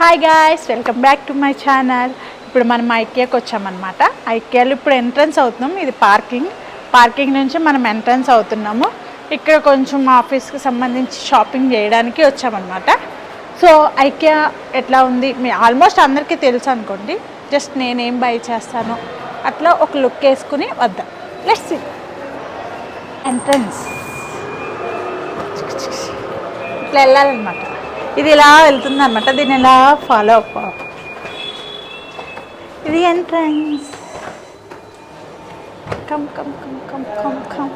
Hi guys, welcome back to my channel. ఇప్పుడు మనం ఐకియాకి వచ్చామన్నమాట. ఐకియాలో ఇప్పుడు ఎంట్రన్స్ అవుతున్నాం. ఇది పార్కింగ్ నుంచి మనం ఎంట్రన్స్ అవుతున్నాము. ఇక్కడ కొంచెం ఆఫీస్కి సంబంధించి షాపింగ్ చేయడానికి వచ్చామన్నమాట. సో ఐకియా ఎట్లా ఉంది మీ ఆల్మోస్ట్ అందరికీ తెలుసు అనుకోండి. జస్ట్ నేనేం బై చేస్తాను అట్లా ఒక లుక్ వేసుకుని వద్దాం. Let's see entrance. ఇట్లా వెళ్ళాలన్నమాట. ఇది ఇలా వెళ్తుంది అనమాట. దీన్ని ఇలా ఫాలో అప్. ఇది entrance. Come come come come come come.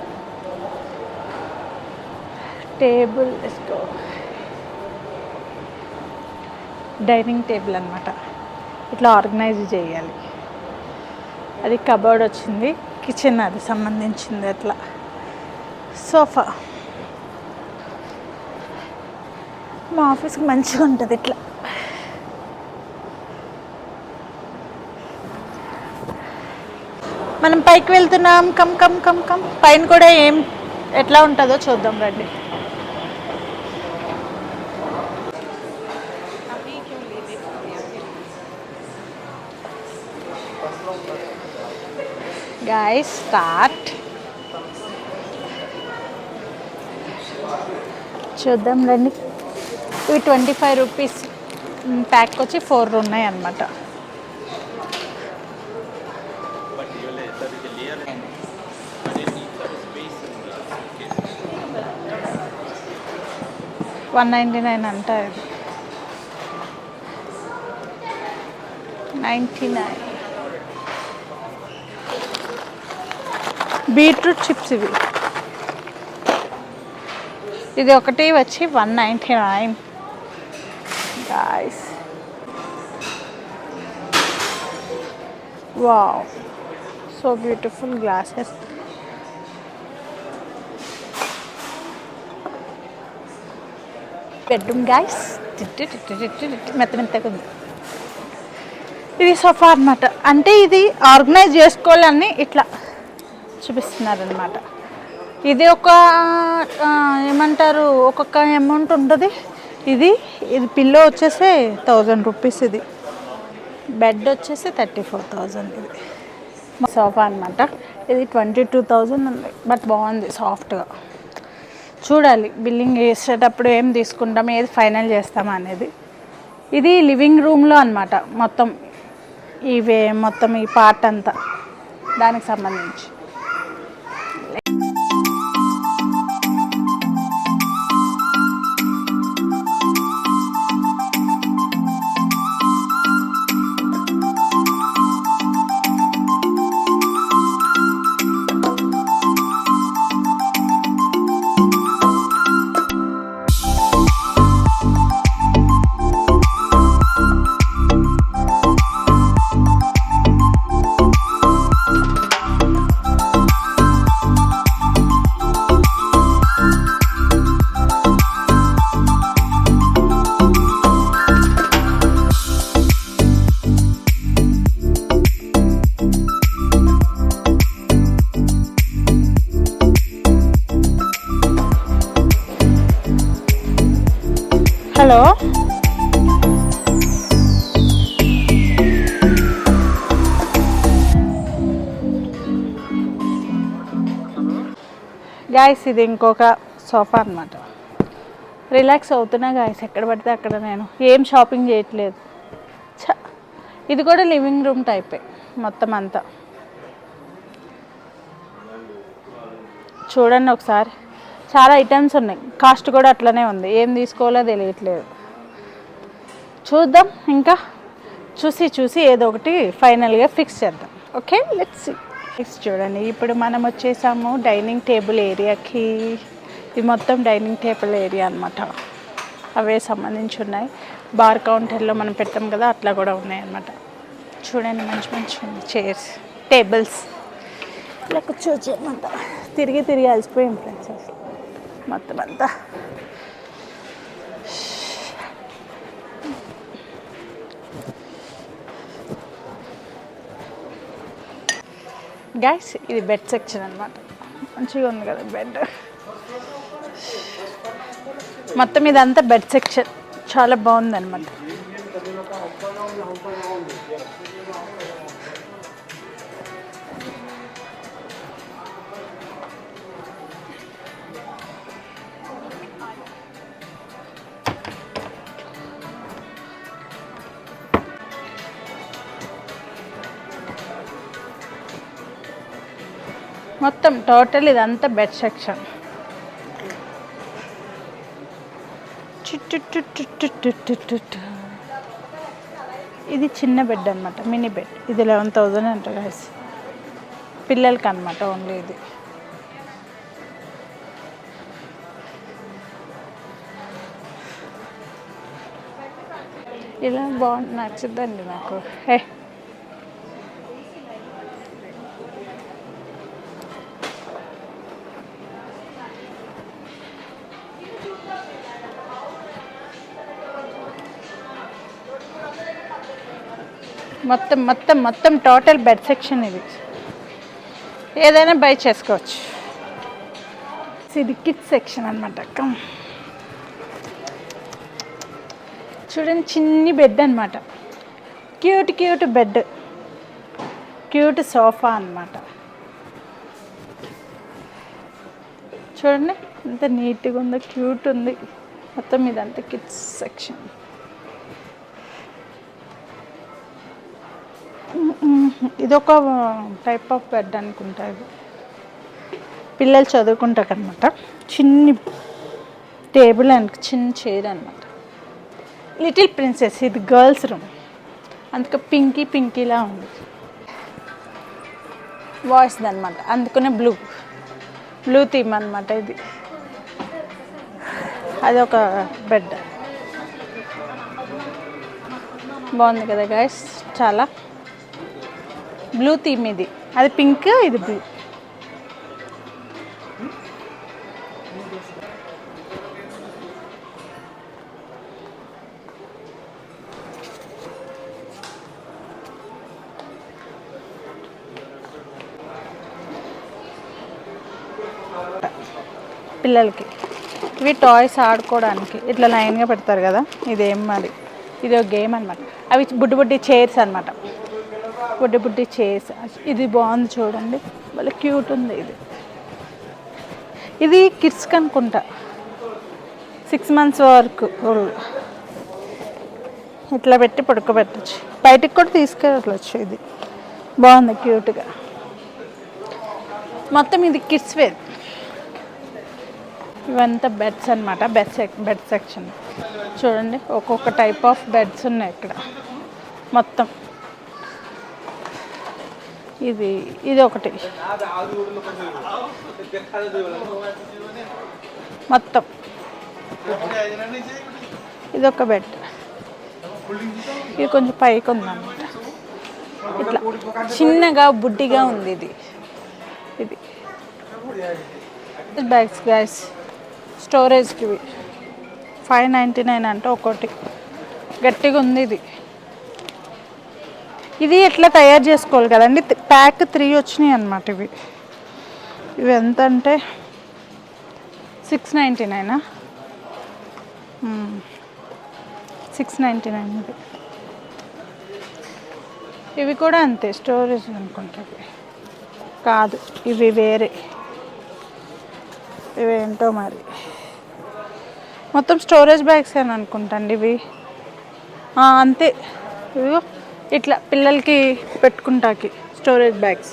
Table వేసుకో. డైనింగ్ టేబుల్ అనమాట. ఇట్లా ఆర్గనైజ్ చేయాలి. అది కబోర్డ్ వచ్చింది. కిచెన్ అది సంబంధించింది. అట్లా సోఫా. మా ఆఫీస్కి మంచిగా ఉంటుంది ఇట్లా. మనం పైకి వెళ్తున్నాం. Come come come come. పైన కూడా ఎట్లా ఉంటుందో చూద్దాం రండి. Guys start. చూద్దాం రండి. ఇవి 25 రూపీస్. ప్యాక్ వచ్చి 4 ఉన్నాయి అన్నమాట. $199 అంట. ఇది 99. బీట్రూట్ చిప్స్ ఇవి. ఇది ఒకటి వచ్చి 199. guys, wow, so beautiful glasses. bedroom guys, మెత్తగా ఉంది. ఇది సోఫా అన్నమాట. అంటే ఇది ఆర్గనైజ్ చేసుకోవాలని ఇట్లా చూపిస్తున్నారనమాట. ఇది ఒక ఏమంటారు, ఒక్కొక్క అమౌంట్ ఉంటుంది. ఇది పిల్లో వచ్చేసి 1000 రూపీస్. ఇది బెడ్ వచ్చేసి 34,000. ఇది సోఫా అనమాట. ఇది 22,000 ఉంది. బట్ బాగుంది, సాఫ్ట్గా. చూడాలి బిల్లింగ్ చేసేటప్పుడు ఏం తీసుకుంటాం, ఏది ఫైనల్ చేస్తామా అనేది. ఇది లివింగ్ రూమ్లో అనమాట. మొత్తం ఈ పార్ట్ అంతా దానికి సంబంధించి. హలో గాయస్, ఇది ఇంకొక సోఫా అన్నమాట. రిలాక్స్ అవుతున్నా గాయస్. ఎక్కడ పడితే అక్కడ నేను ఏం షాపింగ్ చేయట్లేదు. ఇది కూడా లివింగ్ రూమ్ టైపే మొత్తం అంతా. చూడండి ఒకసారి. చాలా ఐటమ్స్ ఉన్నాయి. కాస్ట్ కూడా అట్లనే ఉంది. ఏం తీసుకోవాలో తెలియట్లేదు. చూద్దాం, ఇంకా చూసి ఏదో ఒకటి ఫైనల్గా ఫిక్స్ చేద్దాం. Okay, let's see. చూడండి, ఇప్పుడు మనం వచ్చేసాము డైనింగ్ టేబుల్ ఏరియాకి. ఇది మొత్తం డైనింగ్ టేబుల్ ఏరియా అనమాట. అవే సంబంధించి ఉన్నాయి. బార్ కౌంటర్లో మనం పెట్టాం కదా, అట్లా కూడా ఉన్నాయి అన్నమాట. చూడండి, మంచి చైర్స్, టేబుల్స్. ఇలా కూర్చోవచ్చన్నమాట. తిరిగి అలసిపోయాం ఫ్రెండ్స్ అసలు మొత్తం అంతా. గైస్, ఇది బెడ్ సెక్షన్ అనమాట. మంచిగా ఉంది కదా బెడ్. మొత్తం ఇదంతా బెడ్ సెక్షన్. చాలా బాగుందన్నమాట. మొత్తం టోటల్ ఇదంతా బెడ్ సెక్షన్. ఇది చిన్న బెడ్ అనమాట, మినీ బెడ్. ఇది 11,000 అంట గైస్, పిల్లలకి అనమాట ఓన్లీ. ఇది ఇలా బాగుంది, నచ్చుద్దండి నాకు. మొత్తం మొత్తం మొత్తం టోటల్ బెడ్ సెక్షన్. ఇది ఏదైనా బై చేసుకోవచ్చు. ఇది కిడ్స్ సెక్షన్ అనమాట. చూడండి, చిన్ని బెడ్ అనమాట, cute cute bed, cute sofa అనమాట. చూడండి ఎంత నీట్గా ఉందో, క్యూట్ ఉంది. మొత్తం ఇదంతా కిడ్స్ సెక్షన్. ఇదొక టైప్ ఆఫ్ బెడ్ అనుకుంటా. ఇది పిల్లలు చదువుకుంటారు అనమాట. చిన్ని టేబుల్ అండ్ చిన్న చైర్ అనమాట. లిటిల్ ప్రిన్సెస్, ఇది గర్ల్స్ రూమ్, అందుకే పింకీ పింకీలా ఉంది. బాయ్స్ది అనమాట, అందుకనే బ్లూ థీమ్ అనమాట. ఇది అదొక బెడ్, బాగుంది కదా గైస్, చాలా బ్లూ థీమ్. ఇది అది పింక్, ఇది బ్లూ. పిల్లలకి ఇవి టాయ్స్ ఆడుకోవడానికి ఇట్లా లైన్గా పెడతారు కదా, ఇదేం మరి, ఇది ఒక గేమ్ అనమాట. అవి బుడ్డి చైర్స్ అనమాట, బుడ్డి చైర్స్. ఇది బాగుంది చూడండి, వాళ్ళ క్యూట్ ఉంది. ఇది కిడ్స్కి అనుకుంటా, 6 months వరకు ఇట్లా పెట్టి పడుకోబెట్టచ్చు, బయటికి కూడా తీసుకెళ్ళచ్చు. ఇది బాగుంది క్యూట్గా. మొత్తం ఇది కిడ్స్ వేర్. ఇవంతా బెడ్స్ అనమాట, బెడ్ సెక్షన్. చూడండి, ఒక్కొక్క టైప్ ఆఫ్ బెడ్స్ ఉన్నాయి ఇక్కడ మొత్తం. ఇది ఒకటి మొత్తం. ఇది ఒక బెడ్, ఇది కొంచెం పైకి ఉందన్నమాట. ఇట్లా చిన్నగా బుడ్డిగా ఉంది. ఇది బ్యాగ్స్ గైస్, స్టోరేజ్కి. 599 అంటే ఒకటి, గట్టిగా ఉంది. ఇది ఎట్లా తయారు చేసుకోవాలి కదండి, ప్యాక్ 3 వచ్చినాయి అనమాట. ఇవి ఎంత అంటే 699. 699 ఇది. ఇవి కూడా అంతే, స్టోరేజ్ అనుకుంటుంది కాదు, ఇవి వేరే. ఇవేంటో మరి, మొత్తం స్టోరేజ్ బ్యాగ్స్ అని అనుకుంటాండి ఇవి. అంతే, ఇవి ఇట్లా పిల్లలకి పెట్టుకుంటాకి స్టోరేజ్ బ్యాగ్స్.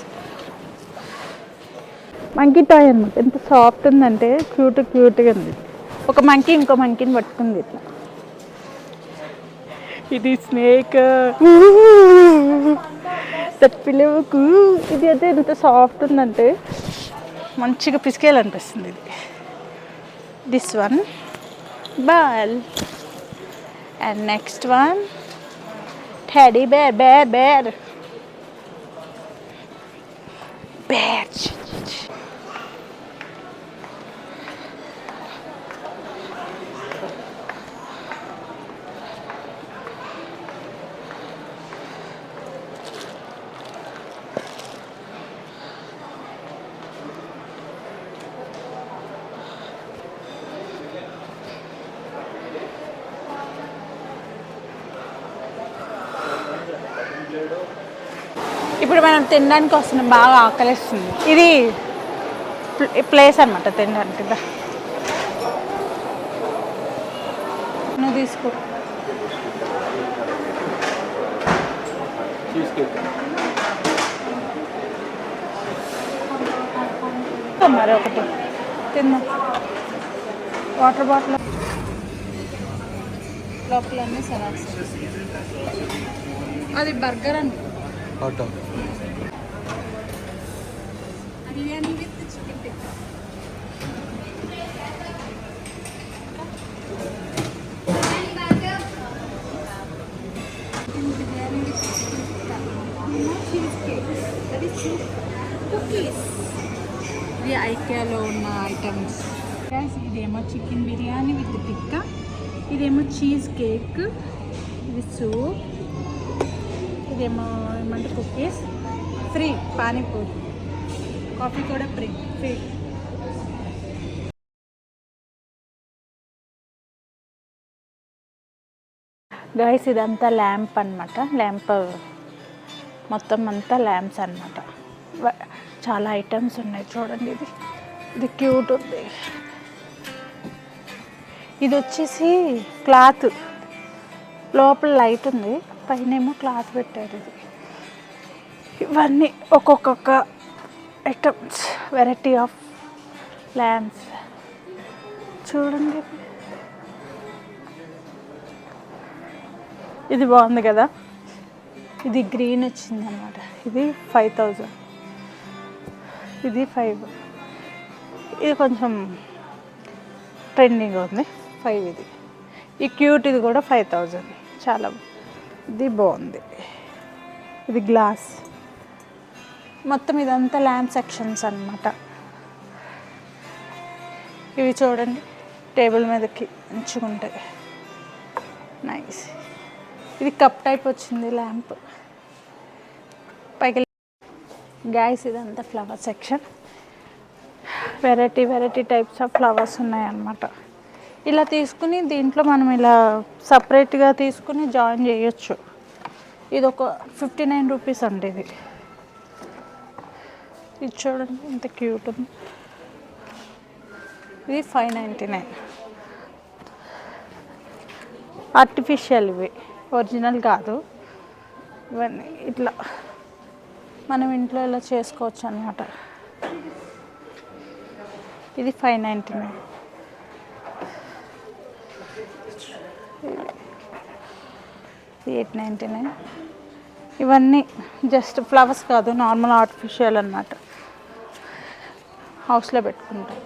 మంకీ టాయ్ అనమాట, ఎంత సాఫ్ట్ ఉందంటే క్యూట్గా ఉంది. ఒక మంకీ ఇంకో మంకీని పట్టుకుంది ఇట్లా. ఇది స్నేక్, పిల్లలకు. ఇది అయితే ఎంత సాఫ్ట్ ఉందంటే మంచిగా పిసికేయాలనిపిస్తుంది. This one ball, and next one teddy bear. ఇప్పుడు మనం తినడానికి వస్తున్నాం, బాగా ఆకలిస్తుంది. ఇది ప్లేస్ అనమాట తినడానికి. నువ్వు తీసుకో. మరి ఒకటి తిన్నా. వాటర్ బాటిల్ లోపల అన్నీ సలాడ్స్. అది బర్గర్ అని biryani with chicken tikka. Biryani with chicken tikka, cheese cake, అది కుకీస్. ఇది ఐకియాలో ఉన్న ఐటమ్స్. ఇదేమో చికెన్ బిర్యానీ విత్ టిక్కా, ఇదేమో చీజ్ కేక్, ఇది సూప్, ఇదేమో ఏమంటే కుకీస్. ఫ్రీ పానీపూరి, కాఫీ కూడా ఫ్రీ. గైస్ ఇదంతా ల్యాంప్ అనమాట. ల్యాంప్ మొత్తం అంతా ల్యాంప్స్ అనమాట. చాలా ఐటమ్స్ ఉన్నాయి చూడండి. ఇది క్యూట్ ఉంది. ఇది వచ్చేసి క్లాత్, లోపల లైట్ ఉంది, పైన ఏమో క్లాత్ పెట్టారు. ఇవన్నీ ఒక్కొక్క ఐటమ్స్, వెరైటీ ఆఫ్ ల్యాంప్స్ చూడండి. ఇది బాగుంది కదా. ఇది గ్రీన్ వచ్చింది అన్నమాట. ఇది 5000, ఇది 5. ఇది కొంచెం ట్రెండింగ్ ఉంది, 5 ఇది. ఈ క్యూట్ ఇది కూడా 5000, చాలా ఇది బాగుంది. ఇది గ్లాస్. మొత్తం ఇదంతా ల్యాంప్ సెక్షన్స్ అన్నమాట. ఇవి చూడండి, టేబుల్ మీదకి ఉంచుకుంటాయి, నైస్. ఇది కప్ టైప్ వచ్చింది ల్యాంప్ పైకి. గ్యాస్ ఇదంతా flower section. Variety types of flowers ఉన్నాయన్నమాట. ఇలా తీసుకుని దీంట్లో మనం ఇలా సపరేట్గా తీసుకుని జాయిన్ చేయొచ్చు. ఇది ఒక 59 రూపీస్ అండి. ఇది చూడండి ఎంత క్యూట్ ఉంది. ఇది 599. ఆర్టిఫిషియల్ ఇవి, ఒరిజినల్ కాదు. ఇవన్నీ ఇట్లా మనం ఇంట్లో ఇలా చేసుకోవచ్చు అన్నమాట. ఇది 599. ఇది 899. ఇవన్నీ జస్ట్ ఫ్లవర్స్ కాదు, నార్మల్ ఆర్టిఫిషియల్ అన్నమాట, హౌస్లో పెట్టుకుంటాం.